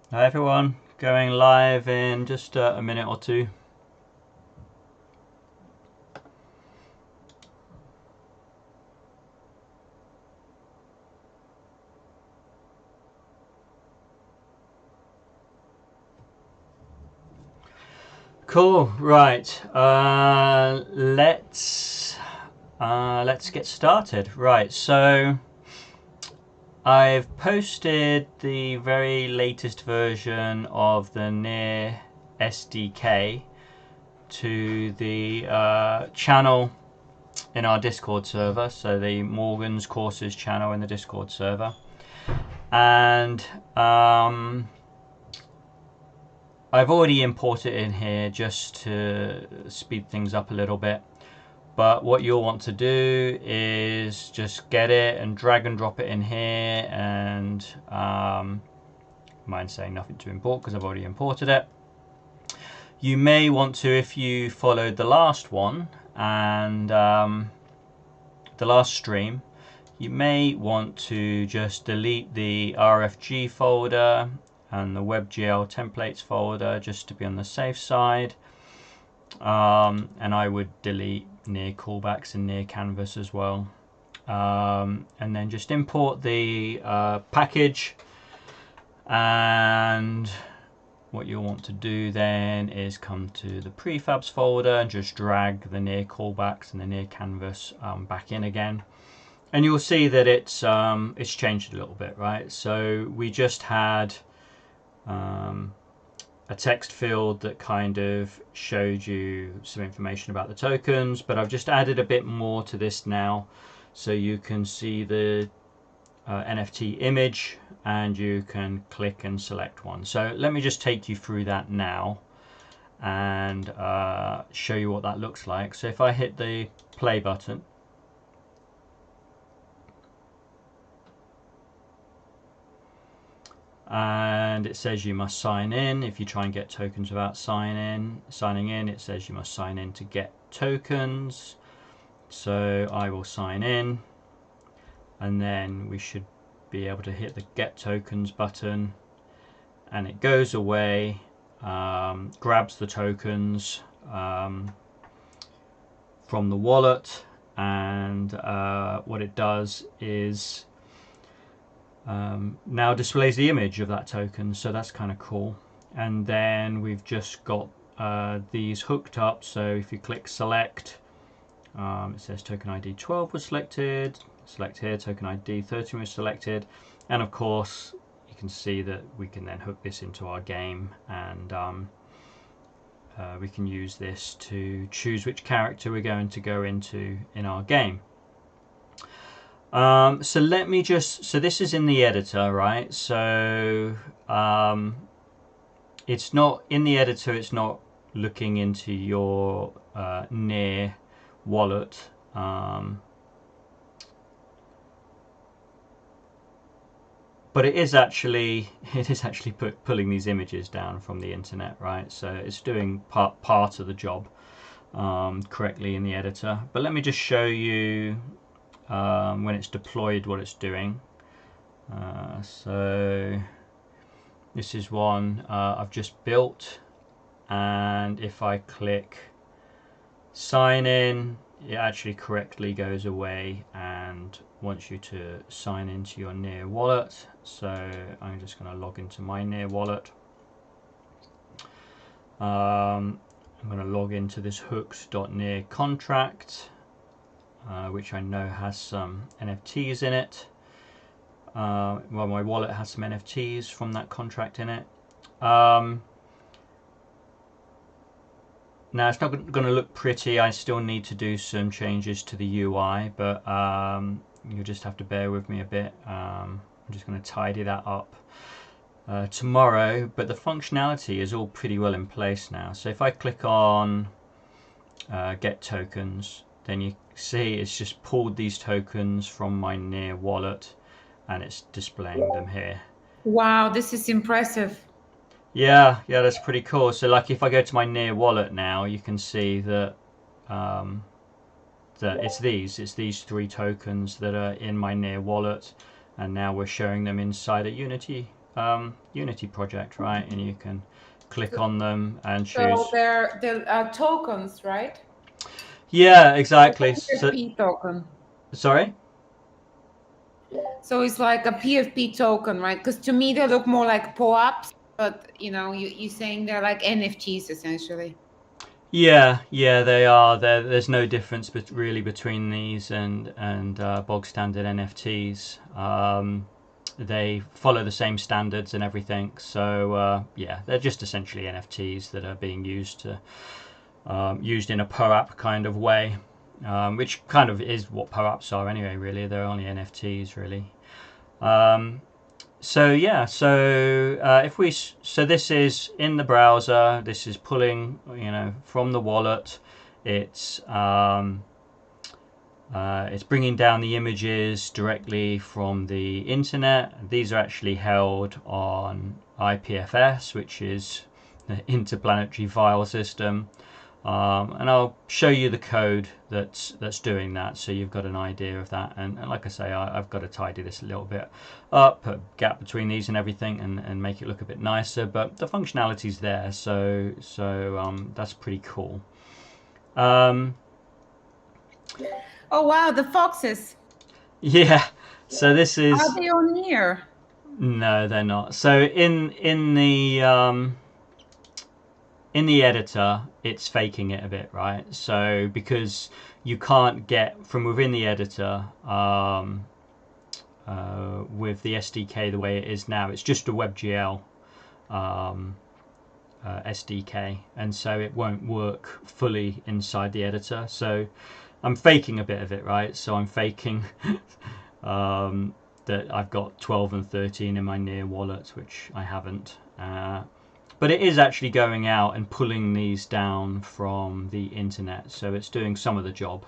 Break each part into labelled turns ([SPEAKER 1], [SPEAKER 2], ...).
[SPEAKER 1] Hi everyone, going live in just a minute or two. Cool, right. Let's get started. Right, so I've posted the very latest version of the Near SDK to the channel in our Discord server, so the Morgan's Courses channel in the Discord server, and I've already imported it in here just to speed things up a little bit. But what you'll want to do is just get it and drag and drop it in here, and mine's saying nothing to import because I've already imported it. You may want to, if you followed the last one and the last stream, you may want to just delete the RFG folder and the WebGL templates folder just to be on the safe side. And I would delete near callbacks and near canvas as well. And then just import the package, and what you'll want to do then is come to the prefabs folder and just drag the near callbacks and the near canvas back in again. And you'll see that it's changed a little bit, right? So we just had a text field that kind of showed you some information about the tokens, but I've just added a bit more to this now, so you can see the NFT image and you can click and select one. So let me just take you through that now and show you what that looks like. So if I hit the play button, and it says you must sign in. If you try and get tokens without signing in, it says you must sign in to get tokens. So I will sign in, and then we should be able to hit the get tokens button, and it goes away, grabs the tokens from the wallet, and what it does is now displays the image of that token, so that's kind of cool. And then we've just got these hooked up, so if you click select, it says token ID 12 was selected, select here, token ID 13 was selected, and of course you can see that we can then hook this into our game, and we can use this to choose which character we're going to go into in our game. So let me just, so this is in the editor, right? So it's not in the editor, it's not looking into your near wallet. But it is actually pulling these images down from the internet, right? So it's doing part of the job correctly in the editor. But let me just show you when it's deployed what it's doing. So this is one I've just built, and if I click sign in, it actually correctly goes away and wants you to sign into your near wallet. So I'm just going to log into my near wallet. I'm going to log into this hooks.near contract, which I know has some NFTs in it. Well, my wallet has some NFTs from that contract in it. Now it's not going to look pretty. I still need to do some changes to the UI, but you'll just have to bear with me a bit. I'm just going to tidy that up tomorrow, but the functionality is all pretty well in place now. So if I click on get tokens, then you see it's just pulled these tokens from my near wallet and it's displaying them here.
[SPEAKER 2] Wow, this is impressive.
[SPEAKER 1] Yeah, that's pretty cool. So like if I go to my near wallet now, you can see that that it's these three tokens that are in my near wallet, and now we're showing them inside a Unity Unity project, right? And you can click on them and choose.
[SPEAKER 2] So they're tokens, right?
[SPEAKER 1] Yeah, exactly.
[SPEAKER 2] PFP token.
[SPEAKER 1] Sorry?
[SPEAKER 2] So it's like a PFP token, right? Because to me they look more like POAPs, but you're saying they're like NFTs essentially.
[SPEAKER 1] Yeah, they are. There's no difference really between these and bog standard NFTs. They follow the same standards and everything. So yeah, they're just essentially NFTs that are being used in a POAP kind of way, which kind of is what POAPs are anyway. Really, they're only NFTs really. So yeah, if this is in the browser, this is pulling from the wallet. It's bringing down the images directly from the internet. These are actually held on IPFS, which is the Interplanetary File System. And I'll show you the code that's doing that, so you've got an idea of that. And like I say, I've got to tidy this a little bit up, put a gap between these and everything, and make it look a bit nicer. But the functionality's there, so that's pretty cool.
[SPEAKER 2] Oh wow, the foxes.
[SPEAKER 1] Yeah. So this is.
[SPEAKER 2] Are they on here?
[SPEAKER 1] No, they're not. So in the editor, it's faking it a bit, right? So because you can't get from within the editor with the SDK the way it is now, it's just a WebGL SDK, and so it won't work fully inside the editor. So I'm faking a bit of it, right? So I'm faking that I've got 12 and 13 in my near wallet, which I haven't. But it is actually going out and pulling these down from the internet, so it's doing some of the job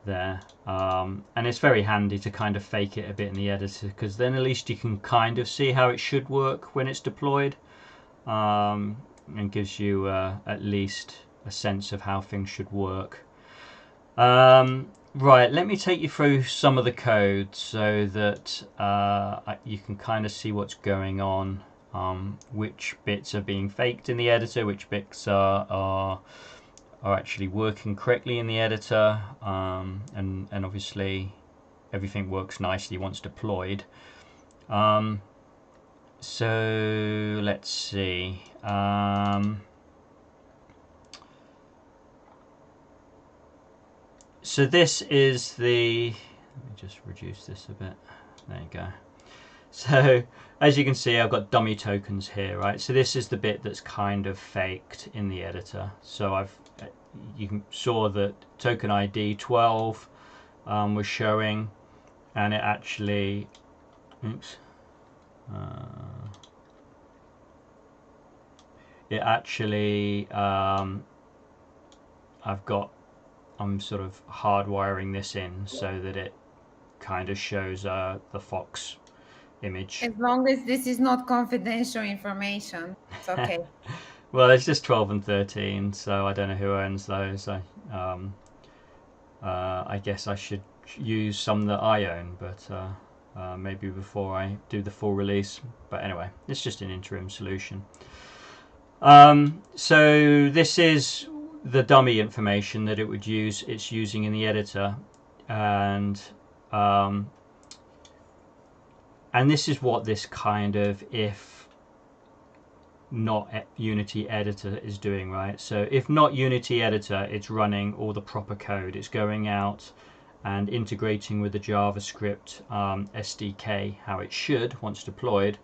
[SPEAKER 1] there. And it's very handy to kind of fake it a bit in the editor, because then at least you can kind of see how it should work when it's deployed, and gives you at least a sense of how things should work. Right, let me take you through some of the code so that you can kind of see what's going on. Which bits are being faked in the editor, which bits are actually working correctly in the editor, and obviously everything works nicely once deployed. So let's see. So this is the. Let me just reduce this a bit. There you go. So as you can see, I've got dummy tokens here, right? So this is the bit that's kind of faked in the editor. So you saw that token ID 12 was showing, and it actually, oops, it actually, I'm sort of hardwiring this in so that it kind of shows the fox image.
[SPEAKER 2] As long as this is not confidential information, it's okay.
[SPEAKER 1] Well, it's just 12 and 13, so I don't know who owns those. I guess I should use some that I own, but maybe before I do the full release. But anyway, it's just an interim solution. So this is the dummy information that it's using in the editor, and this is what this kind of if not Unity editor is doing, right? So if not Unity editor, it's running all the proper code. It's going out and integrating with the JavaScript SDK how it should once deployed.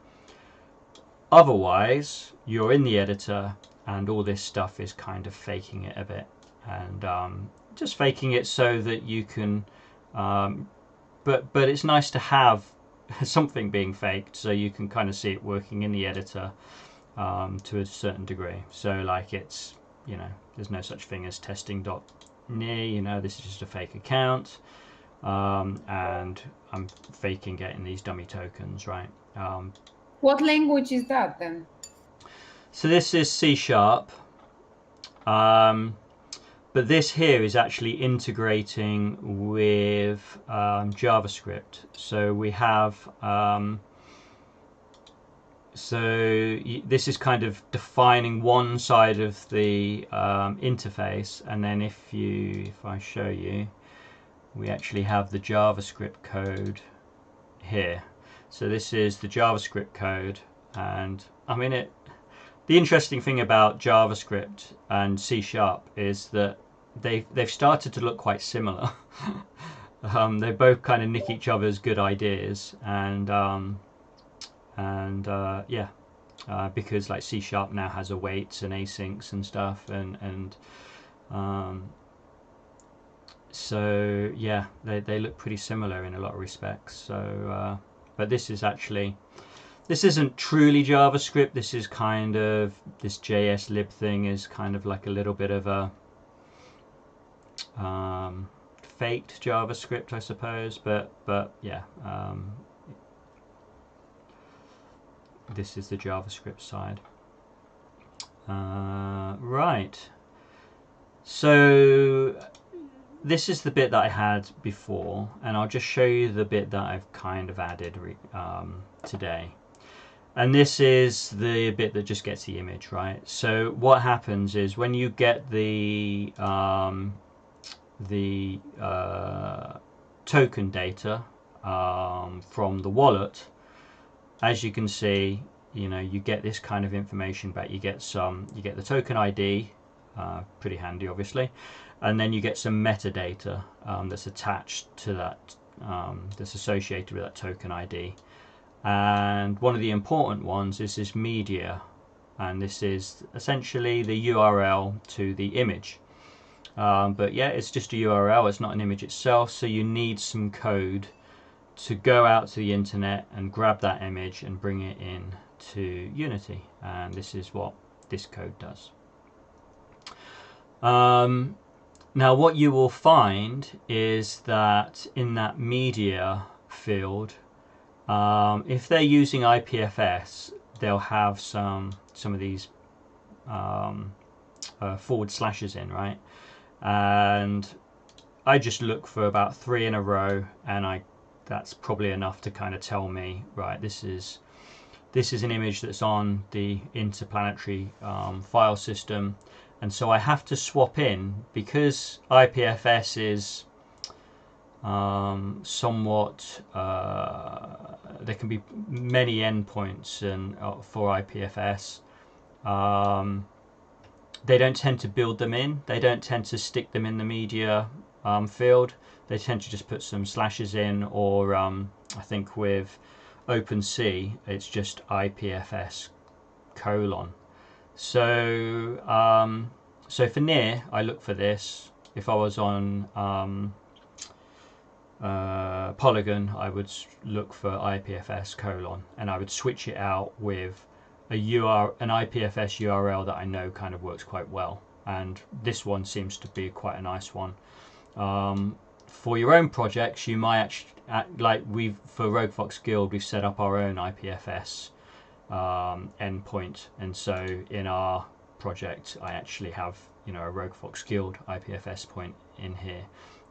[SPEAKER 1] Otherwise, you're in the editor and all this stuff is kind of faking it a bit, and just faking it so that you can but it's nice to have something being faked so you can kind of see it working in the editor to a certain degree. So like it's, there's no such thing as testing.near, this is just a fake account, and I'm faking getting these dummy tokens, right?
[SPEAKER 2] What language is that then?
[SPEAKER 1] So this is C#, but this here is actually integrating with JavaScript. So we have this is kind of defining one side of the interface, and then if I show you, we actually have the JavaScript code here. So this is the JavaScript code, and I mean the interesting thing about JavaScript and C# is that they've started to look quite similar. They both kind of nick each other's good ideas, and yeah, because like C# now has awaits and asyncs and stuff, and so yeah, they look pretty similar in a lot of respects. So but this isn't truly JavaScript. This is kind of, this JS lib thing is kind of like a little bit of a faked JavaScript, I suppose. But yeah, this is the JavaScript side. Right. So this is the bit that I had before, and I'll just show you the bit that I've kind of added today. And this is the bit that just gets the image, right? So what happens is when you get the token data from the wallet, as you can see, you get this kind of information back. You get the token ID, pretty handy, obviously, and then you get some metadata that's attached to that, that's associated with that token ID. And one of the important ones is this media, and this is essentially the URL to the image. But yeah, it's just a URL, it's not an image itself, so you need some code to go out to the internet and grab that image and bring it in to Unity, and this is what this code does. Now what you will find is that in that media field, if they're using IPFS, they'll have some of these forward slashes in, right? And I just look for about 3 in a row, and that's probably enough to kind of tell me, right, this is an image that's on the interplanetary file system. And so I have to swap in, because IPFS is somewhat, there can be many endpoints and for IPFS. They don't tend to build them in. They don't tend to stick them in the media field. They tend to just put some slashes in, or I think with OpenC it's just IPFS : So so for near, I look for this. If I was on Polygon, I would look for IPFS : and I would switch it out with an IPFS URL that I know kind of works quite well, and this one seems to be quite a nice one. For your own projects, you might actually, for Rogue Fox Guild, we've set up our own IPFS endpoint, and so in our project I actually have a Rogue Fox Guild IPFS point in here,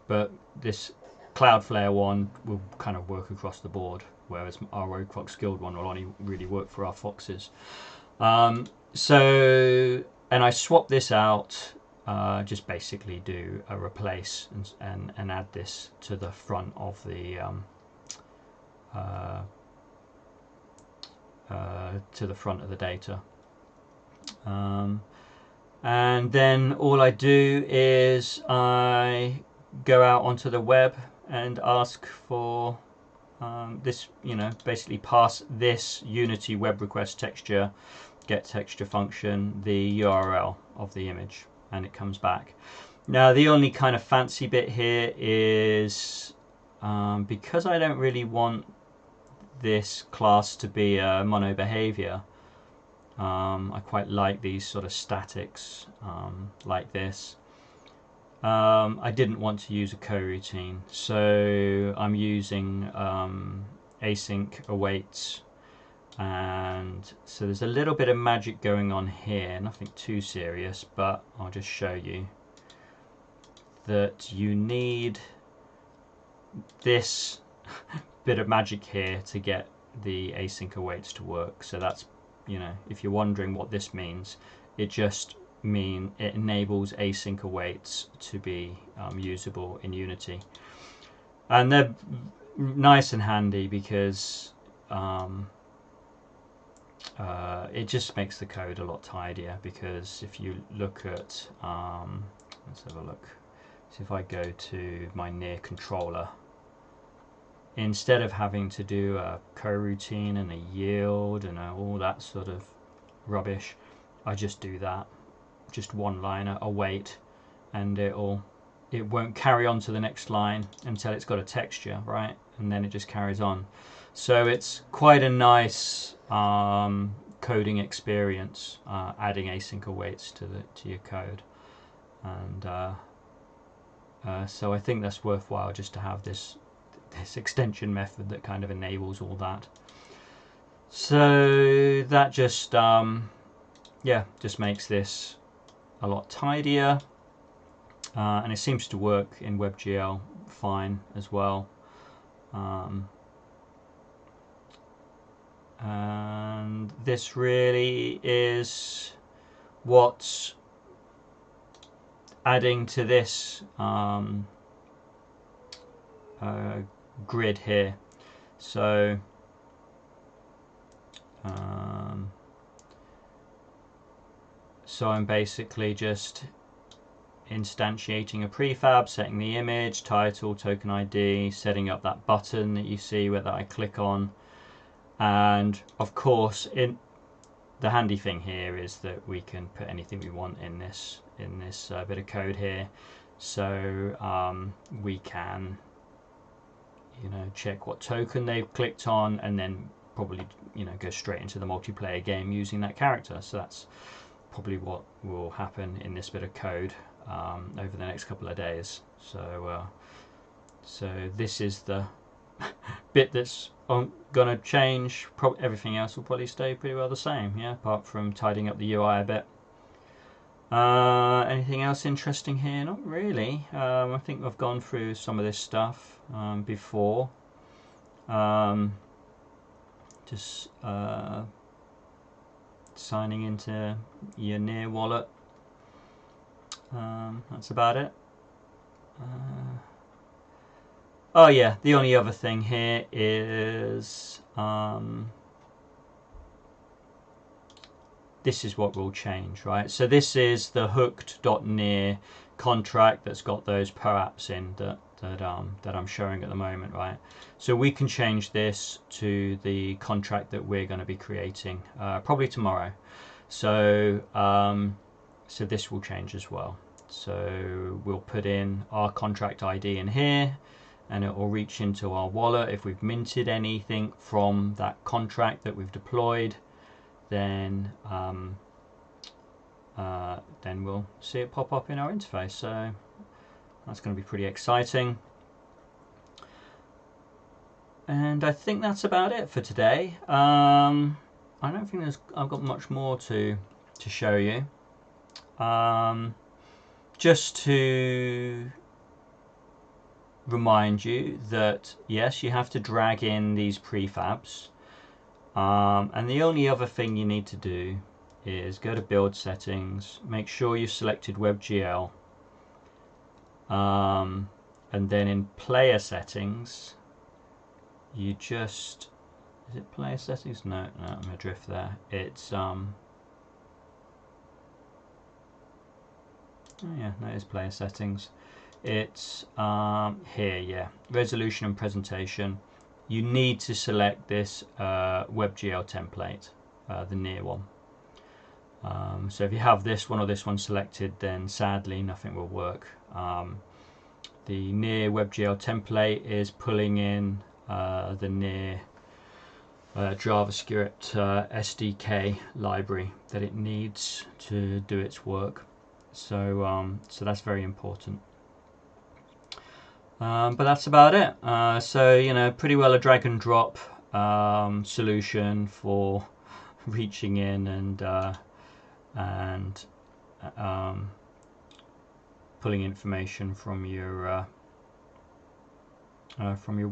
[SPEAKER 1] but this Cloudflare one will kind of work across the board, whereas our Rogue Fox Guild one will only really work for our foxes. So, and I swap this out, just basically do a replace and add this to the front of the data. And then all I do is I go out onto the web and ask for this, basically pass this Unity web request texture get texture function the URL of the image, and it comes back. Now the only kind of fancy bit here is because I don't really want this class to be a mono behavior, I quite like these sort of statics like this. I didn't want to use a coroutine, so I'm using async awaits, and so there's a little bit of magic going on here, nothing too serious, but I'll just show you that you need this bit of magic here to get the async awaits to work. So that's you know, if you're wondering what this means, it just it enables async awaits to be usable in Unity, and they're nice and handy because it just makes the code a lot tidier. Because if you look at let's have a look. So if I go to my near controller, instead of having to do a coroutine and a yield and all that sort of rubbish, I just do that, just one liner, await, and it won't carry on to the next line until it's got a texture, right? And then it just carries on. So it's quite a nice coding experience, adding async awaits to your code, and so I think that's worthwhile just to have this extension method that kind of enables all that. So that just just makes this a lot tidier, and it seems to work in WebGL fine as well. And this really is what's adding to this grid here. So so I'm basically just instantiating a prefab, setting the image, title, token ID, setting up that button that you see where that I click on, and of course the handy thing here is that we can put anything we want in this bit of code here. So we can, you know, check what token they've clicked on, and then probably, you know, go straight into the multiplayer game using that character. So that's probably what will happen in this bit of code over the next couple of days. So so this is the bit that's gonna change. Everything else will probably stay pretty well the same, yeah, apart from tidying up the UI a bit. Anything else interesting here? Not really. I think I've gone through some of this stuff before. Just signing into your Near wallet. That's about it. Oh yeah, the only other thing here is this is what will change, right? So this is the hooked.near contract that's got those perapps in that I'm showing at the moment, right? So we can change this to the contract that we're going to be creating probably tomorrow. So so this will change as well. So we'll put in our contract ID in here, and it will reach into our wallet. If we've minted anything from that contract that we've deployed, then we'll see it pop up in our interface. So that's going to be pretty exciting. And I think that's about it for today. I don't think I've got much more to show you. Just to remind you that yes, you have to drag in these prefabs, and the only other thing you need to do is go to build settings, make sure you've selected WebGL, and then in player settings you just, is it player settings? No, I'm adrift there. It's oh yeah, no, it's player settings. It's here, yeah, resolution and presentation. You need to select this WebGL template, the Near one. So if you have this one or this one selected, then sadly nothing will work. The Near WebGL template is pulling in the Near JavaScript SDK library that it needs to do its work. So so that's very important. But that's about it. So, you know, pretty well a drag and drop solution for reaching in and pulling information from your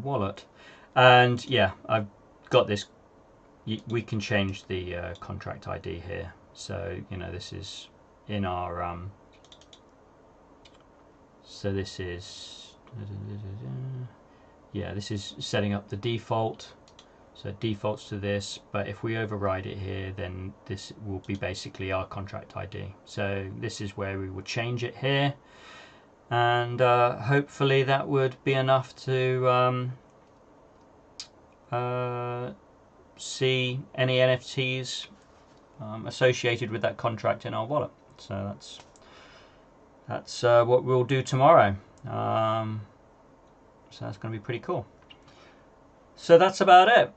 [SPEAKER 1] wallet. And yeah, I've got this we can change the contract ID here. So you know, this is in our so this is yeah, this is setting up the default. So it defaults to this, but if we override it here, then this will be basically our contract ID. So this is where we would change it here, and hopefully that would be enough to see any NFTs associated with that contract in our wallet. So that's what we'll do tomorrow. So that's going to be pretty cool. So that's about it.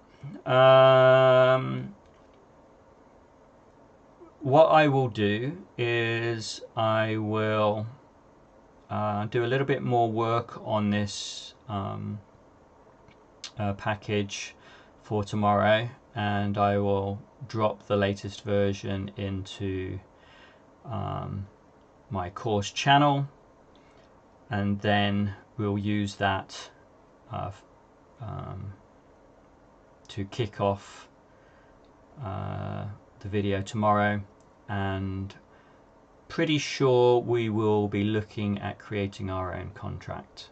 [SPEAKER 1] What I will do is I will do a little bit more work on this package for tomorrow, and I will drop the latest version into my course channel, and then we'll use that to kick off the video tomorrow, and pretty sure we will be looking at creating our own contract,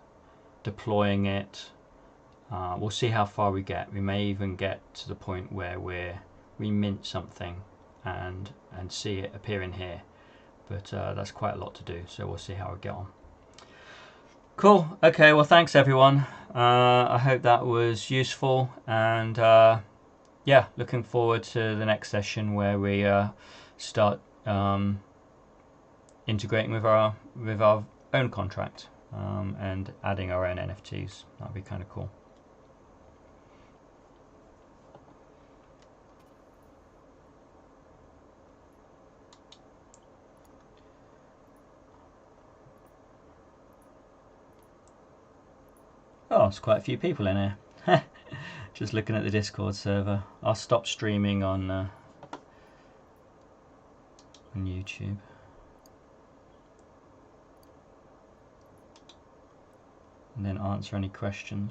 [SPEAKER 1] deploying it. We'll see how far we get. We may even get to the point where we mint something and see it appear in here, but that's quite a lot to do, so we'll see how we get on. Cool. Okay, well, thanks everyone. I hope that was useful, and yeah, looking forward to the next session where we start integrating with our own contract and adding our own NFTs. That'd be kind of cool. Oh, there's quite a few people in here. Just looking at the Discord server. I'll stop streaming on YouTube. And then answer any questions.